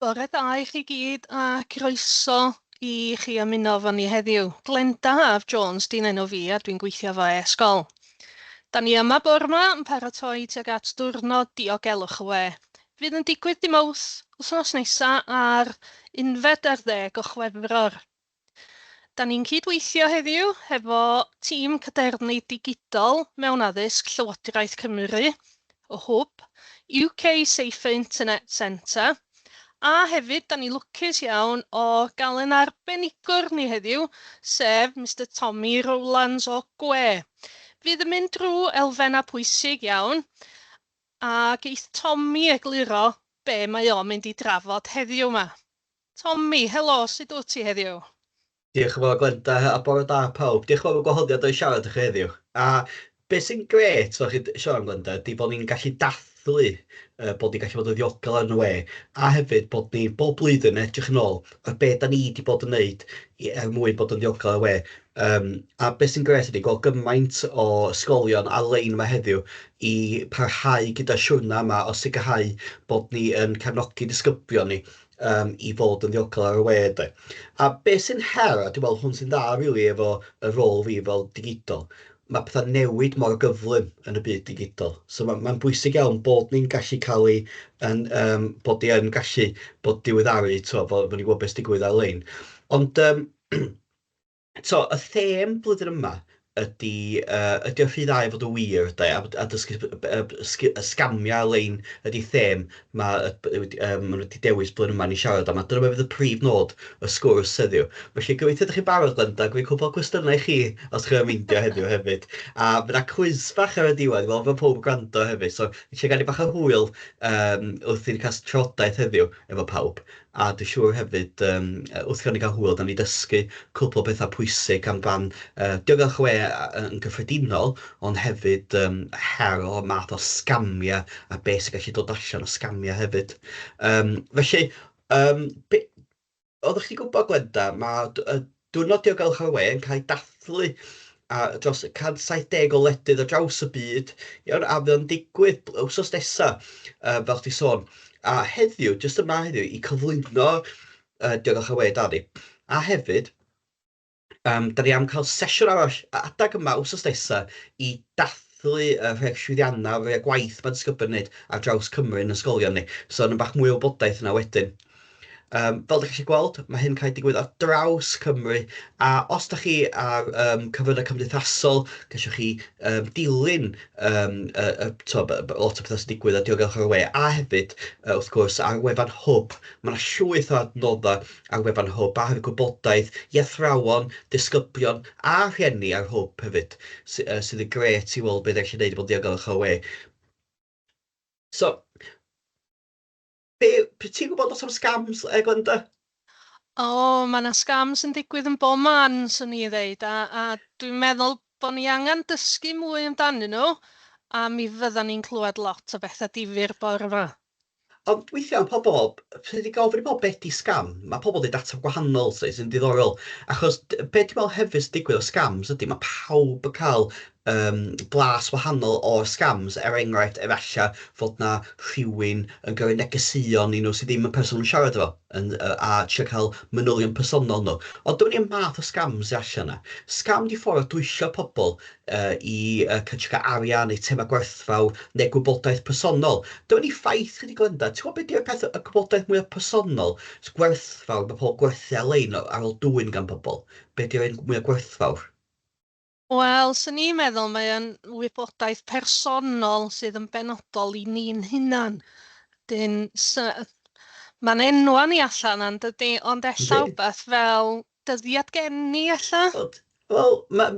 Bore da i chi gyd a croeso i chi ymuno efo ni heddiw. Glenda Haf Jones di'n enw fi a dwi'n gweithio efo e-sgol. Da ni yma bore yma yn paratoi tuag at diwrnod diogelwch y we. Fydd yn digwydd dim Mawrth wythnos nesa ar 11 o Chwefror. Da ni'n cydweithio heddiw hefo tîm cadernu digidol mewn addysg Llywodraeth Cymru, o hwb, UK Safer Internet Centre, a hefyd, da ni lwcus iawn o gael yn arbenigwr ni heddiw, sef Mr Tommy Rowlands o Gwe. Fydd yn mynd drwy elfennau pwysig iawn, a geith Tommy egluro be mae o'n mynd i drafod heddiw yma. Tommy, helo, sut wyt ti heddiw? Diolch yn fawr Glenda, a bore da pawb. Diolch yn fawr o gwahoddiad o'i siarad ych heddiw. A beth sy'n gret, o'ch chi siarad Glenda, di bod ni'n gallu dathlu bod ni'n gallu bod yn ddiogel yn y we, a hefyd bod ni bob blwyddyn edrych yn ôl ar beth da ni wedi bod yn neud mwyn bod yn ddiogel yn y we. A beth sy'n gret ydy gweld gymaint o ysgolion ar-lein yma heddiw i parhau gyda siwrna yma o sicrhau bod ni yn cefnogi disgyblion ni i fod yn ddiogel ar y we. A beth sy'n her, a dwi'n meddwl hwn sy'n dda really efo y rôl fi fel digidol, mae pethau newid mor gyflym yn y byd digidol. So mae'n bwysig iawn bod ni'n gallu cael ei, bod ni yn gallu bod diweddaru, bod ni'n gwybod beth sy'n digwydd ar-lein. Ond, so, y them blwyddyn yma ydy o rhy dda i fod yn wir, a dysgu sgamia lein ydy them mae wedi dewis blwyddyn yma ni siarad am, a dyna fydd y prif nod y sgwrs heddiw. Felly gobeithio ydych chi'n barod Glenda, dwi'n cwbl cwestiynau chi os chi'n meindio heddiw hefyd. A fyna cwiz bach ar y diwedd, fel fy pob gwrando hefyd, so eisiau gael ei bach o hwyl wrth i'n cael trafodaeth heddiw efo pawb. A dwi'n siŵr hefyd, wrth gael ni gael hwyl, da ni dysgu cwbl o bethau pwysig am fan diogelwch we yn gyffredinol, ond hefyd her o math o sgamia a beth sy'n gallu dod allan o sgamia hefyd. Felly, oeddech chi gwybod Glenda, mae diwrnod diogelwch ar y we yn cael ei dathlu dros 170 o wledydd ar draws y byd, a fydd yn digwydd wsos nesaf, fel chdi sôn. A heddiw, jyst yma heddiw, i cyflwyno diogelwch ar y we da ni. A hefyd, da ni am cael sesiwn arall adag yma wsos nesaf i dathlu rhai llwyddiannau, rhai gwaith mae'n disgyblion wneud ar draws Cymru yn ysgolion ni. So, yna bach mwy o wybodaeth yna wedyn. Fel ydych chi'n gweld, mae hyn cael ei digwydd ar draws Cymru, a os ydych chi ar cyfryngau cymdeithasol, gallwch chi dilyn lot o bethau sy'n digwydd ar diogelwch ar y we, a hefyd, wrth gwrs, ar wefan hwb. Mae yna llwyth o adnoddau ar wefan hwb, a hefyd gwybodaeth i athrawon, disgyblion a rhieni ar hwb hefyd, sydd yn gret i weld beth ydych chi'n gwneud i bod diogelwch ar y we. So, ti'n gwybod lot am scams, Glenda? Mae yna scams yn digwydd yn bob man, swn i ddeud, a dwi'n meddwl bod ni angen dysgu mwy amdanyn nhw, a mi fyddan ni'n clywed lot o bethau difyr bore yma. Ond weithiau am pobl, pryd i gofyn i pobl beth di scam, mae pobl wedi data gwahanol sy'n diddorol. Achos beth dwi'n meddwl hefyd sy'n digwydd o scams ydy, mae pawb yn cael blas wahanol o'r scams, enghraifft efallai fod na rhywun yn gyrru negeseuon i nhw sydd ddim yn person yn siarad efo, a trio cael manylion personol nhw. Ond dyma ni'n math o scams i allan yna. Scam di ffordd o dwysio pobl i cael arian neu tema gwerthfawr neu gwybodaeth personol. Dyma ni ffaith chi di Glenda. Ti'n gwybod beth yw'r peth y gwybodaeth mwy o personol? Gwerthfawr, mae pobl gwerthu ar-lein ar ôl dwyn gan pobl. Beth yw'r un mwy o gwerthfawr? Wel, sy'n ni'n meddwl mae yn wybodaeth personol sydd yn benodol i ni'n hunan. Mae'n enwa ni allan yn dydy, ond ella wbeth fel dyddiad geni ella. Wel,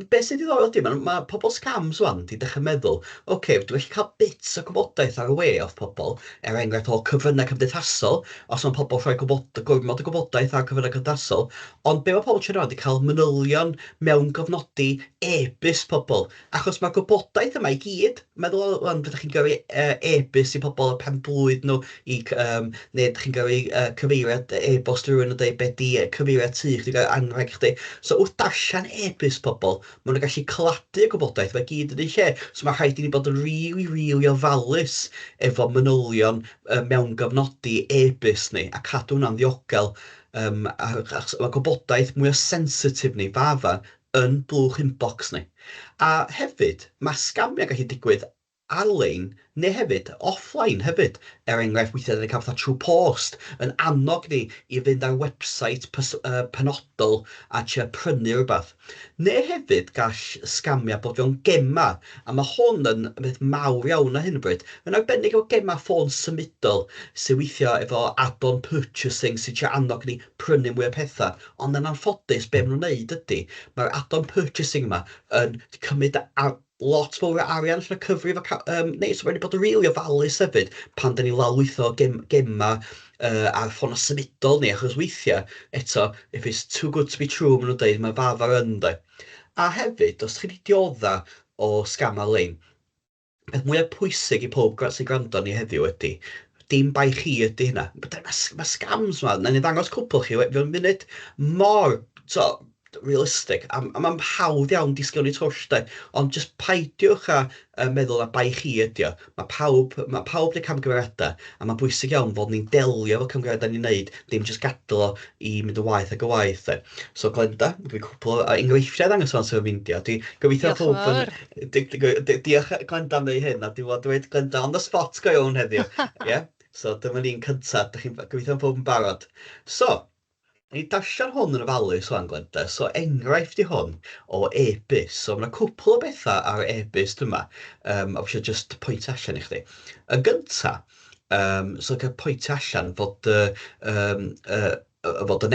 beth sy'n diddorol ydy, mae pobl scams wan di dechrau meddwl, oce, dwi'n gallu cael bits o gwybodaeth ar y we off pobl, enghraifft o cyfryngau cymdeithasol, os mae pobl rhoi gormod o gwybodaeth ar cyfryngau cymdeithasol, ond be mae pobl ti'n rhaid i cael manylion mewn gofnodi e-byst pobl, achos mae'r gwybodaeth yma i gyd, meddwl o'n fyddwch chi'n gyrru e-byst i pobl y pen blwydd nhw, neu ydych chi'n gyrru cyfeiriad e-bost rhywun yn dweud beth di cyfeiriad tu, chdi'n gael anreg chdi, so wrth darllen e-byst pobl, maen nhw'n gallu cladu y gwybodaeth fe gyd yn ei lle. So mae rhaid i ni bod yn rili ofalus efo manylion mewn gofnodi e-byst ni a cadw hwnna'n ddiogel. Mae gwybodaeth mwy o sensitif ni, fafa, yn blwch inbox ni. A hefyd, mae scamiau gallu digwydd ar-lein, neu hefyd offline hefyd. Enghraifft, weithiau ni'n cael fatha trwy post, yn annog ni i fynd ar website penodol a trio prynu rhywbeth. Neu hefyd gall scamia bod fewn gema, a mae hwn yn beth mawr iawn ar hyn o bryd. Yn arbennig o gema ffôn symudol, sy'n weithio efo add-on purchasing sy'n trio annog ni prynu mwy o pethau. Ond yn anffodus, be maen nhw'n neud ydy, mae'r add-on purchasing yma yn cymryd lot fawr o arian allan o cyfri efo neu so wedi bod yn rili ofalus hefyd pan da ni lawlwytho gema ar ffôn o symudol ni, achos weithiau, eto, if it's too good to be true, maen nhw'n dweud, mae faf ar ynddo. A hefyd, os chi wedi diodda o scam ar-lein, peth mwyaf pwysig i pob sy'n gwrando ni heddiw ydy, dim bai chi ydy hynna. Mae scams yma, na ni ddangos cwpl chi, fe'n munud mor, realistig, a mae'n hawdd iawn disgwyl ni twll, de. Ond just paidiwch a meddwl na bai chi ydi o. Mae pawb neu camgymeriadau, a mae'n bwysig iawn fod ni'n delio efo camgymeriadau ni'n neud, dim just gadael o i mynd yn waith ac y waith, de. So, Glenda, dwi'n cwpl o enghreifftiau ddangos o'n sef feindio. Dwi'n gobeithio Diolch yn pob yn... fawr. Diolch, Glenda, am ddweud hyn, a dwi'n dweud, Glenda, on the spot go iawn heddiw. Yeah? So, dyma ni'n cyntaf, gobeithio pob yn barod. So, ni darllen hwn yn ofalus o'n Glenda, so enghraifft i hwn o e-byst. So mae yna cwpl o bethau ar e-byst yma, a fysio just pwynt allan i chdi. Yn gynta, so cael pwynt allan fod y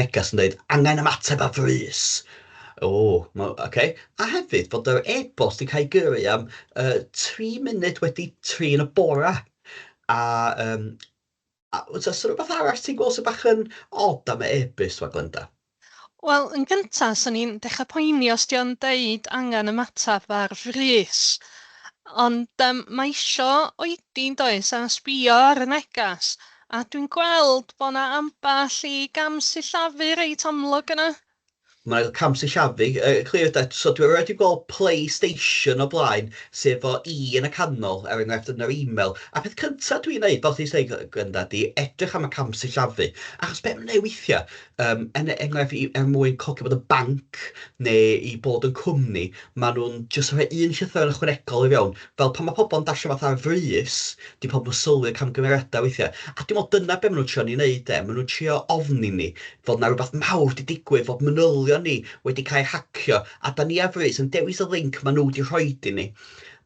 neges yn dweud, angen ymateb a frys. Okay. A hefyd fod yr e-bost yn cael ei gyrru am 3 munud wedi 3 yn y bora. Oes rhywbeth arall ti'n gweld sy'n bach yn odd am y e-byst, wa Glenda? Wel, yn gyntaf, so ni'n dechrau poeni os di o'n deud angen ymateb ar frys. Ond mae isio oedi'n does a sbïo ar y negas. A dwi'n gweld bod na ambell i gam sillafu reit amlwg yna. Mae'n cam sy'n siafu. Clir, so dwi wedi gweld PlayStation o blaen, sef efo yn y canol, er enghraifft yn yr e-mail. A peth cyntaf dwi'n neud, fel ti'n dweud, Glenda, di edrych am y cam sy'n siafu. Achos beth mae'n neud weithiau, enghraifft mwyn cogio bod y banc neu i bod yn cwmni, maen nhw'n jyst rhoi un llythyr yn ychwanegol i fewn. Fel pan mae pobl yn dasio fath ar frys, di pobl yn sylwi y camgymeriadau weithiau. A dim ond dyna beth maen nhw'n trio ni wneud, maen nhw'n trio ofni ni fod na rhywbeth mawr wedi digwydd, fod manylion ni wedi cael hacio, a da ni a frys yn dewis y link maen nhw wedi rhoi i ni.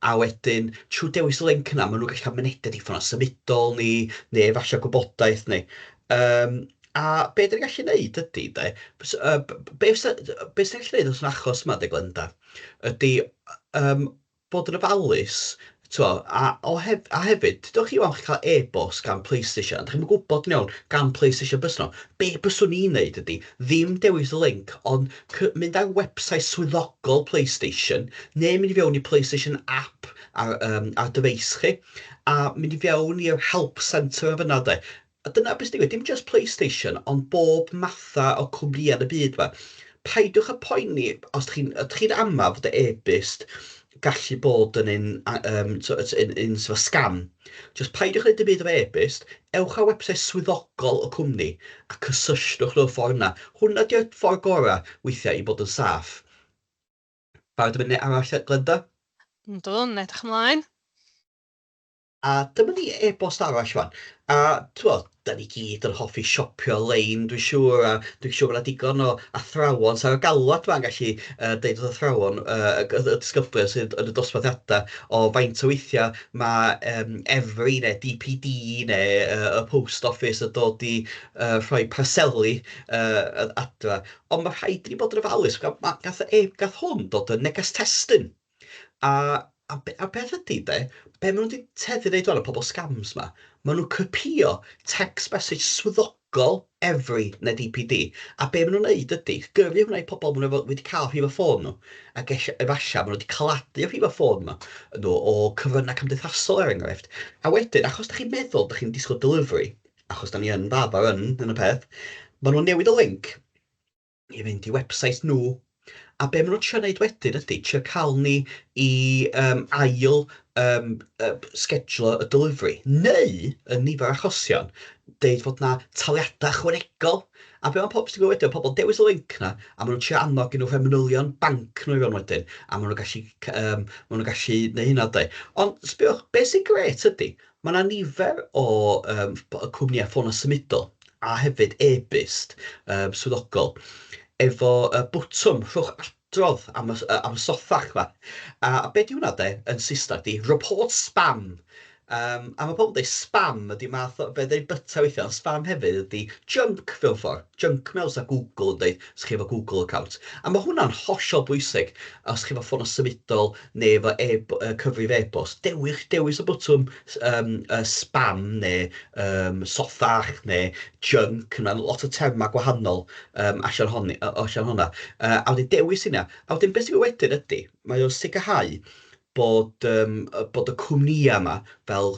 A wedyn, trwy dewis y link yna, maen nhw'n gallu cael mynediad i ffôn o symudol ni, neu efallai gwybodaeth ni. A be dyn ni'n gallu neud ydy, de, be sy'n gallu neud os yn achos yma, de Glenda, ydy bod yn ofalus, a hefyd, dydwch chi wrth cael e-bost gan PlayStation, dych chi'n gwybod yn iawn gan PlayStation bys nhw, be byswn ni'n neud ydy, ddim dewis y link, ond mynd ar website swyddogol PlayStation, neu mynd i fewn i PlayStation app ar dyfeis chi, a mynd i fewn i'r help centre o fyna, de. A dyna beth sy'n digwydd, dim just PlayStation, ond bob matha o cwmni yn y byd yma. Paidwch y poeni, os ydych chi'n ama fod y e-byst gallu bod yn un sort of scam. Just paidiwch wneud y byd o e-byst, ewch ar website swyddogol y cwmni a cysylltwch nhw'r ffordd yna. Hwna di'r ffordd gorau weithiau i bod yn saff. Barod yn mynd arall, Glenda? Yndwn, edrych ymlaen. A dyma ni e-bost arall wan. A da ni gyd yn hoffi siopio lein, dwi'n siŵr, a dwi'n siŵr bod yna digon o athrawon, sa'r galwad ma'n gallu deud wrth athrawon, y disgyblion sydd yn y dosbarthiadau o faint o weithiau mae Efri neu DPD neu y post office yn dod i rhoi parceli adra. Ond mae rhaid i ni bod yn ofalus, gath hwn dod yn neges testyn. A beth ydy, de, be maen nhw wedi teddu dweud o'n y pobl scams ma, maen nhw'n copio text message swyddogol Efri neu DPD, a be maen nhw'n neud ydy, gyrru hwnna i pobl maen nhw wedi cael rhif o ffôn nhw, ac efallai maen nhw wedi caladu rhif o ffôn nhw o cyfryngau cymdeithasol er enghraifft. A wedyn, achos da chi'n meddwl da chi'n disgwyl delivery, achos da ni yn fafar yn y peth, maen nhw'n newid y link i fynd i website nhw, A be maen nhw'n trio wneud wedyn ydy, trio cael ni i ail schedule y delivery, neu yn nifer achosion, deud fod na taliadau ychwanegol. A be mae pobl sy'n gwybod wedyn, pobl dewis y link na, a maen nhw'n trio annog i nhw rhoi manylion banc nhw i fewn wedyn, a maen nhw'n gallu neu hynna de. Ond sbiwch, beth sy'n gret ydy, mae yna nifer o cwmnïau ffôn a symudol, a hefyd e-byst swyddogol, efo bwtwm rhwch adrodd am y soffach fa. A be di hwnna de, yn Saesneg, di report spam. A mae pobl yn dweud spam ydy math o, be dweud byta weithio, ond spam hefyd ydy junk fel ffordd. Junk mewn sa Google yn dweud, os chi efo Google account. A mae hwnna'n hollol bwysig, os chi efo ffôn o symudol neu efo cyfrif e-bost. Dewis y bwtwm spam neu sothach neu junk, yna lot o termau gwahanol allan hwnna. A wedyn dewis hynna. A wedyn beth sy'n wedyn ydy, mae o'n sicrhau bod y cwmnïau yma fel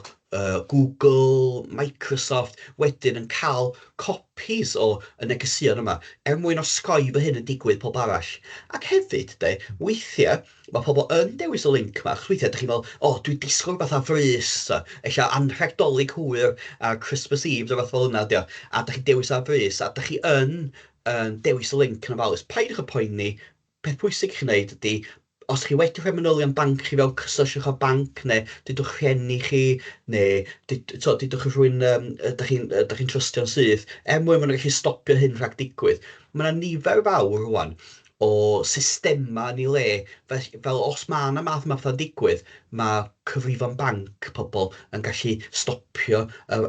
Google, Microsoft wedyn yn cael copies o y negeseuon yma mwyn osgoi fy hyn yn digwydd pob arall. Ac hefyd, weithiau, mae pobl yn dewis y link yma, achos weithiau ydych chi'n meddwl, o, dwi'n disgwyl rhywbeth a frys, eich anrhegdolig hwyr a Christmas Eve, rhywbeth fel yna, dio, a ydych chi'n dewis a frys, a ydych chi yn dewis y link yn ofalus. Paidwch y poeni, peth pwysig chi'n gwneud ydy, os chi wedi rhoi manylion banc chi fel cysylltwch â banc, neu dydwch rhieni chi, neu dydwch rhywun ydych chi'n trystio'n syth, mwyn maen nhw'n gallu stopio hyn rhag digwydd. Mae yna nifer fawr rwan o systema yn ei le, fel os mae yna math yma fatha'n digwydd, mae cyfrifon banc pobl yn gallu stopio y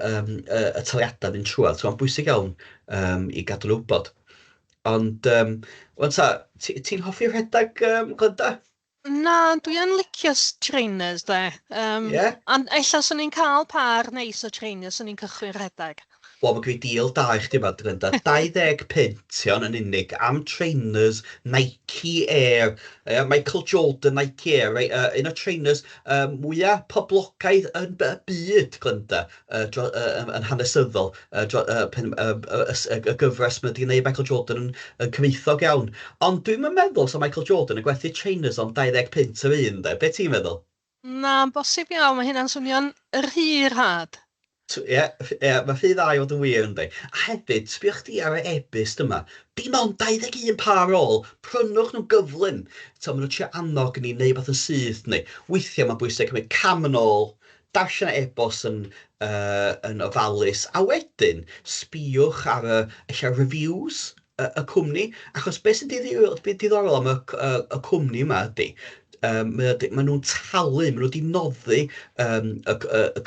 taliadau fynd trwad. So mae'n bwysig iawn i gadw nhw wybod. Ond, ti'n hoffi rhedeg, Glynda? Na, dwi yn licio trainers, de. Ie? Ond ella swn i'n cael par neis o trainers, swn i'n cychwyn rhedeg. Wel, mae gen i deal da i chdi yma, Glynda. 20 pention yn unig am trainers Nike Air. Michael Jordan Nike Air. Right? Un o'r trainers mwyaf poblogaidd yn y byd, Glynda, yn hanesyddol. Y gyfres mae wedi gwneud Michael Jordan yn cyfoethog iawn. Ond dwi'n meddwl sa Michael Jordan yn gwerthu trainers o'n 20 pint yr un, de. Be ti'n meddwl? Na, bosib iawn, mae hynna'n swnio'n rhy rhad. Ie, mae rhy dda i fod yn wir ynddi. A hefyd, sbïwch chdi ar y e-byst yma, dim ond 21 par ôl, prynwch nhw'n gyflym. Maen nhw'n trio annog ni neu beth yn syth ni. Weithiau mae'n bwysig cymryd cam yn ôl, darllen y e-bost yn ofalus, a wedyn sbïwch ar y reviews y cwmni, achos beth sy'n diddorol am y cwmni yma ydy, maen nhw'n talu, maen nhw wedi noddi y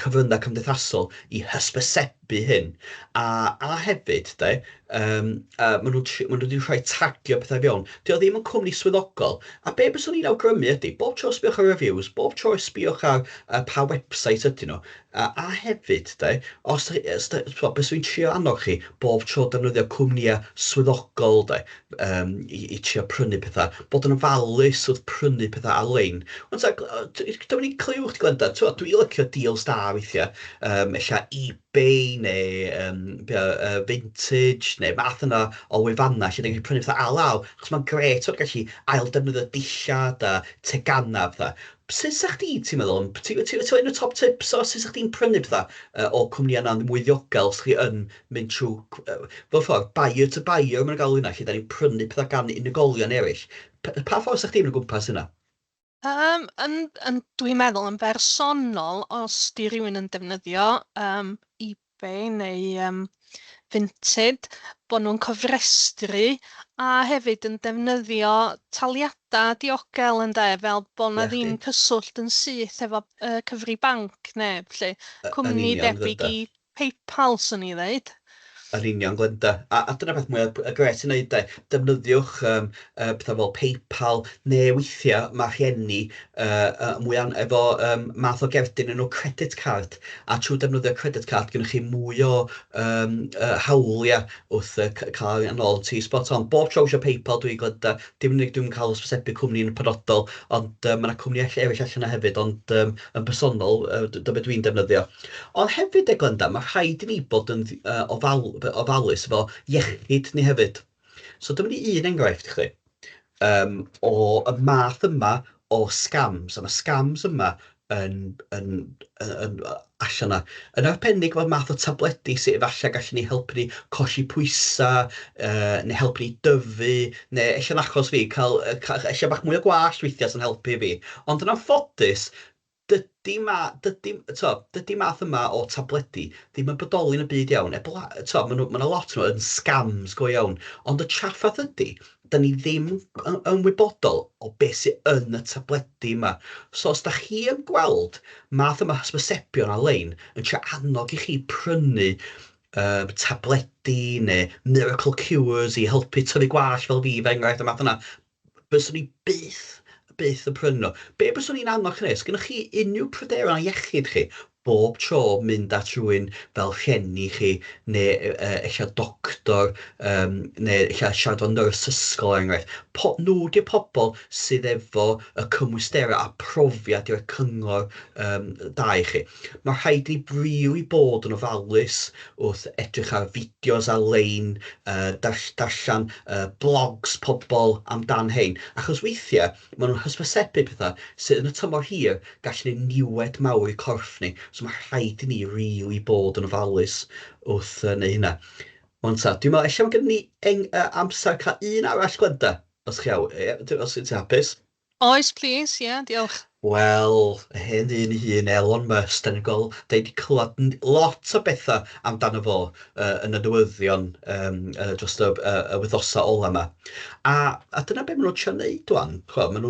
cyfryngau cymdeithasol i hysbysebu hyn. A hefyd, maen nhw wedi rhoi tagio pethau fewn. Dio ddim yn cwmni swyddogol. A be bys ni'n awgrymu ydy, bob tro sbïwch ar reviews, bob tro sbïwch ar pa website ydyn nhw. A hefyd, bys dwi'n trio annog chi, bob tro defnyddio cwmnïau swyddogol, i trio prynu pethau, bod yn ofalus wrth prynu pethau ar-lein. Ond dyma ni'n cliwch, Glenda, dwi'n licio deals da weithiau, ella eBay neu vintage neu math yna o wefannau lle ni'n prynu pethau alaw, achos mae'n gret o'r gallu ail defnyddio dillad a tegana pethau. Sut sa chdi, ti'n meddwl, ti'n un o top tips o sut sa chdi'n prynu pethau o cwmnïau yna'n mwy ddiogel os chi yn mynd trwy, fel ffordd, buyer to buyer, mae'n galw hynna, lle da ni'n prynu pethau gan unigolion eraill. Pa ffordd sa chdi'n o gwmpas hynna? Dwi'n meddwl yn bersonol, os di rhywun yn defnyddio eBay neu Vinted, bod nhw'n cofrestru a hefyd yn defnyddio taliadau diogel fel bod na Ie, ddim chdi. cyswllt yn syth efo cyfri banc neb, lle Yn cwmni union, debyg Glenda. i PayPal, swn i ddeud. Yn union, Glenda. A dyna beth mwy gret i wneud, defnyddiwch pethau fel PayPal, neu weithiau mae rhieni efo math o gefdyn yn nhw credit card, a trwy defnyddio credit card gynnwch chi mwy o hawliau wrth cael yn ôl ti spot on. Bob tro eisiau PayPal dwi'n Glenda, dim unig dwi'n cael ysbysebu cwmni yn penodol, ond mae yna cwmni eraill allan yna hefyd, ond yn personol, dyma dwi'n defnyddio. Ond hefyd, Glenda, mae rhaid i ni bod yn ofalus efo iechyd ni hefyd. So dyma ni un enghraifft i chi. o y math yma o scams. A mae scams yma yn allan yna. Yn arbennig fod math o tabledi sydd efallai gallu ni helpu ni colli pwysau, neu helpu ni dyfu, neu ella'n achos fi ella'n bach mwy o gwallt weithiau sy'n helpu fi. Ond yn anffodus, dydy math yma o tabledi ddim yn bodoli yn y byd iawn. Mae yna lot nhw yn scams go iawn. Ond y trafferth ydy, da ni ddim yn ymwybodol o beth sydd yn y tabledi yma. So os da chi yn gweld math yma hysbysebion ar-lein yn trio annog i chi prynu tabledi neu miracle cures i helpu tyfu gwallt fel fi, fe enghraifft y math yna, byswn ni byth yn prynu nhw. Be byswn ni'n annog chi? Sgynnoch chi unrhyw pryderon iechyd chi bob tro mynd at rhywun fel rhieni chi, neu eich doctor, neu eich siarad o nyrs ysgol er enghraifft. Nhw di'r pobl sydd efo y cymwysterau a profiad i'r cyngor da i chi. Mae rhaid i brili bod yn ofalus wrth edrych ar fideos ar-lein, darllen blogs pobl amdan hein. Achos weithiau, maen nhw'n hysbysebu pethau sydd yn y tymor hir gallu ni niwed mawr i corff ni. So mae rhaid i ni rili bod yn ofalus wrth neu hynna. Ond dwi'n meddwl, eisiau gen ni amser cael un arall Glenda, os chi os ti'n hapus. Oes, please, diolch. Wel, hen ddyn I hun, Elon Musk, da wedi clywed lot o bethau amdano fo yn y newyddion dros y wythnosau ola yma. A dyna be maen nhw'n trio neud dwi'n. Be maen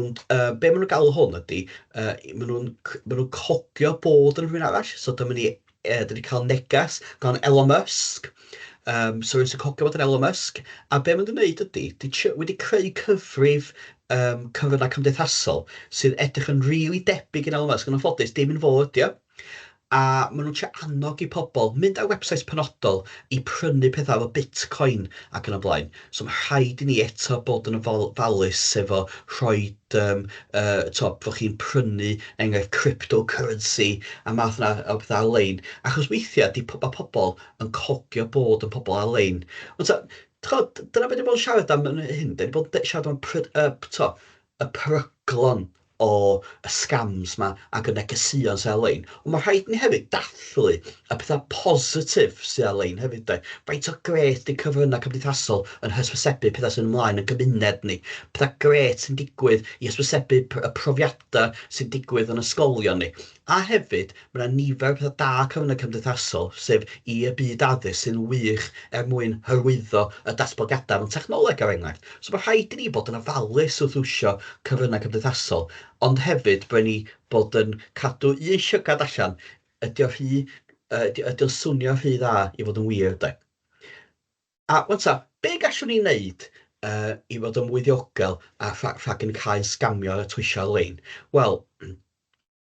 nhw'n galw hwn ydy, maen nhw'n cogio bod yn rhywun arall. So dyma ni wedi cael negas gan Elon Musk. So rwy'n sy'n cogio bod yn Elon Musk. A be maen nhw'n neud ydy, wedi creu cyfrif cyfryngau cymdeithasol sydd edrych yn rili debyg yn Elon Musk. Yn anffodus, dim yn fod ydi o. A maen nhw'n trio annog I pobl mynd ar websites penodol I prynu pethau efo Bitcoin ac yn y blaen. So mae rhaid I ni eto bod yn ofalus efo rhoi fod chi'n prynu enghraifft cryptocurrency a math yna o bethau ar-lein. Achos weithiau, mae pobl yn cogio bod yn pobl ar-lein. Ond dyna beth dwi'n bod yn siarad am hyn. Da ni bod yn siarad am y peryglon o y scams ma ac y negeseuon sydd ar-lein. Ond mae rhaid ni hefyd dathlu y pethau positif sydd ar-lein hefyd. Faint o gret di cyfryngau cymdeithasol yn hysbysebu pethau sy'n ymlaen yn gymuned ni. Pethau gret sy'n digwydd I hysbysebu y profiadau sy'n digwydd yn ysgolion ni. A hefyd, mae yna nifer o pethau da cyfryngau cymdeithasol, sef I y byd addysg sy'n wych mwyn hyrwyddo y datblygiadau mewn technoleg ar enghraifft. So mae rhaid I ni bod yn ofalus wrth wsio cyfryngau cymdeithasol, ond hefyd bod ni bod yn cadw un llygad allan, ydy'n swnio rhy dda I fod yn wir, de. A be gallwn ni wneud I fod yn mwy ddiogel a rhag yn cael scamio a twisio ar-lein? Wel,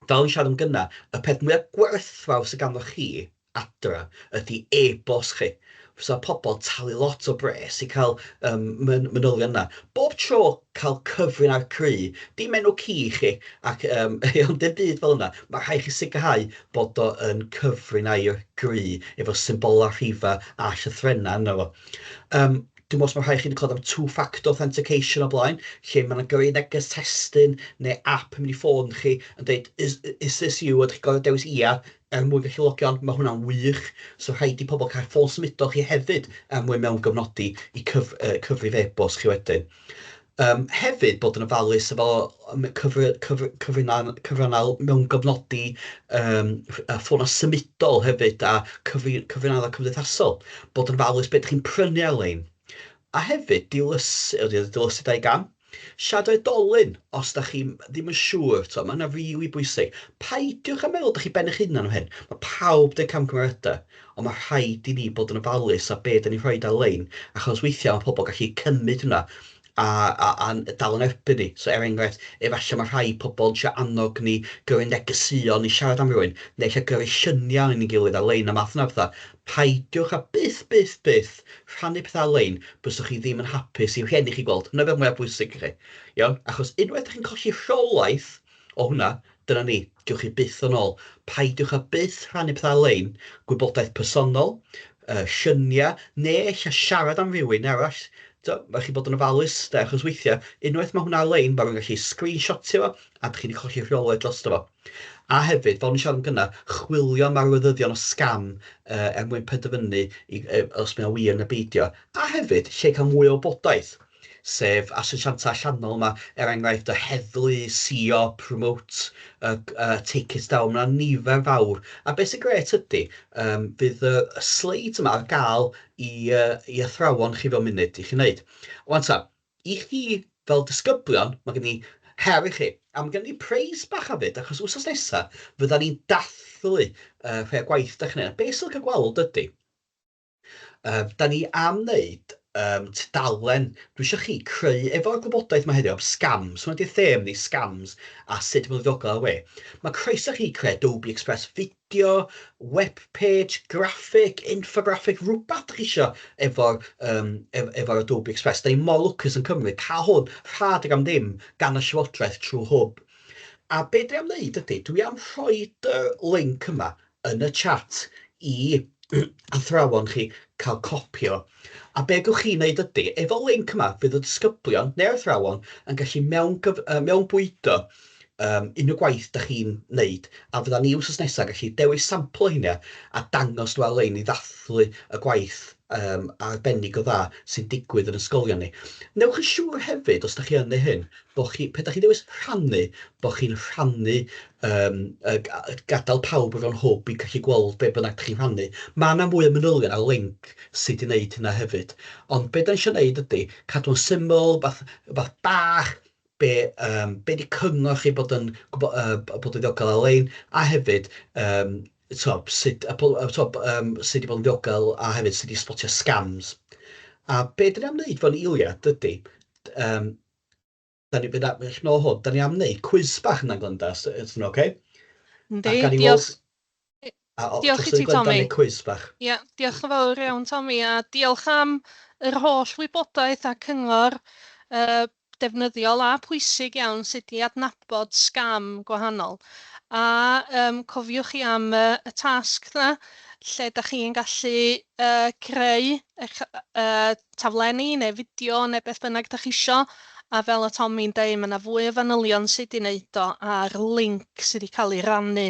fel ni'n siarad am gynna, y peth mwyaf gwerthfawr sydd ganddo chi adra ydy e-bost chi. So pobl talu lot o bres I cael manylion yna. Bob tro cael cyfrin ar cry, dim enw ci chi, ac ond dim byd fel yna, mae rhaid chi sicrhau bod o yn cyfrin ar gry efo symbol a rhifa a llythrenna yna fo. Dwi'n meddwl os mae rhaid chi wedi clywed am two-factor authentication o blaen, lle mae yna gyrru neges testun neu app yn mynd I ffôn chi yn dweud, is this you? A chi'n gorfod dewis ia mwyn gallu logio on, mae hwnna'n wych. So rhaid I pobl cael ffôn symudo chi hefyd mwyn mewn gyfnodi I cyfrif e-bost chi wedyn. Hefyd bod yn ofalus efo cyfryngau mewn gyfnodi ffôn symudol hefyd a cyfryngau cymdeithasol. Bod yn ofalus beth chi'n prynu ar-lein. A hefyd, dilysu 2 gam. Siarad oedolyn, os da chi ddim yn siŵr, mae hynna rili bwysig. Paidiwch a meddwl da chi ben eich hunan o hyn. Mae pawb dy camgymeriadau, ond mae rhaid I ni bod yn ofalus a beth da ni'n rhoi ar-lein, achos weithiau mae pobl gallu cymryd hwnna a dal yn erbyn ni. So enghraifft, efallai mae rhai pobl yn siarad annog ni gyrru negeseuon I siarad am rywun, neu eich gyrru lluniau yn ei gilydd ar-lein a math yna bethau. Paidiwch a byth rhannu pethau ar-lein byswch chi ddim yn hapus I rhieni chi gweld. Hwna fel mwyaf bwysig I chi. Iawn? Achos unwaith ydych chi'n colli rholaeth o hwnna, dyna ni, diwch chi byth yn ôl. Paidiwch a byth rhannu pethau ar-lein, gwybodaeth personol, lluniau, neu eich siarad am rywun arall, Mae chi bod yn ofalus, de, achos weithiau, unwaith mae hwnna ar-lein, mae rhywun gallu screenshotio fo, a ydych chi'n colli rheolau drosto fo. A hefyd, fel ni'n siarad am gynna, chwilio am arwyddyddion o scam mwyn penderfynu os mae'n wir na beidio. A hefyd, lle cael mwy o wybodaeth, sef asesianta allanol yma, enghraifft o heddlu, SEO, promote, take it down, yna nifer fawr. A beth sy'n gret ydy, fydd y sleid yma ar gael i athrawon chi fel munud i chi wneud. Wan ta, i chi fel disgyblion, mae gen i her i chi. A mae gen i preis bach hefyd, achos wsos nesaf, fydda ni'n dathlu rhai gwaith da chi'n neud. Be sy'n cael gweld ydy, da ni am wneud tudalen, dwi eisiau chi creu, efo'r gwybodaeth mae heddiw am scams, mae'n di them ni scams, a sut mae'n ddiogel ar we. Mae croeso chi creu Adobe Express fideo, webpage, graphic, infographic, rhywbeth da chi eisiau efo'r Adobe Express. Da ni mor lwcus yn Cymru, cael hwn rhadig am ddim gan y Llywodraeth trwy hwb. A be dwi am wneud ydy, dwi am rhoi y link yma yn y chat i athrawon chi cael copio. A be gwch chi wneud ydy, efo link yma, fydd y disgyblion neu'r athrawon yn gallu mewnbwydo unrhyw gwaith da chi'n wneud, a fydda ni wsos nesaf gallu dewis sampl o hynny a dangos nhw ar-lein i ddathlu y gwaith arbennig o dda sy'n digwydd yn ysgolion ni. Newch yn siŵr hefyd, os da chi yn neu hyn, pe da chi dewis rhannu, bod chi'n rhannu, gadael pawb efo'n hwb i gallu gweld be bynnag da chi'n rhannu. Mae yna mwy o manylion ar link sut i wneud hynna hefyd. Ond be da ni eisiau wneud ydy, cadw'n syml, bath bach, be di cyngor chi bod yn ddiogel ar-lein, a hefyd sut i bod yn ddiogel, a hefyd sut i spotio scams. A be dyn ni am wneud fo'n eiliad ydy, da ni am wneud cwiz bach yna'n Glynda, ydyn nhw, oce? Yndi, diolch. Diolch i ti, Tommy. Cwiz bach. Ie, diolch yn fawr iawn, Tommy, a diolch am yr holl wybodaeth a cyngor defnyddiol a pwysig iawn sut i adnabod scam gwahanol. A cofiwch chi am y tasg yna, lle da chi'n gallu creu eich taflenni neu fideo neu beth bynnag da chi isio. A fel y Tommy'n dweud, mae yna fwy o fanylion sydd i wneud o ar link sydd wedi cael ei rannu.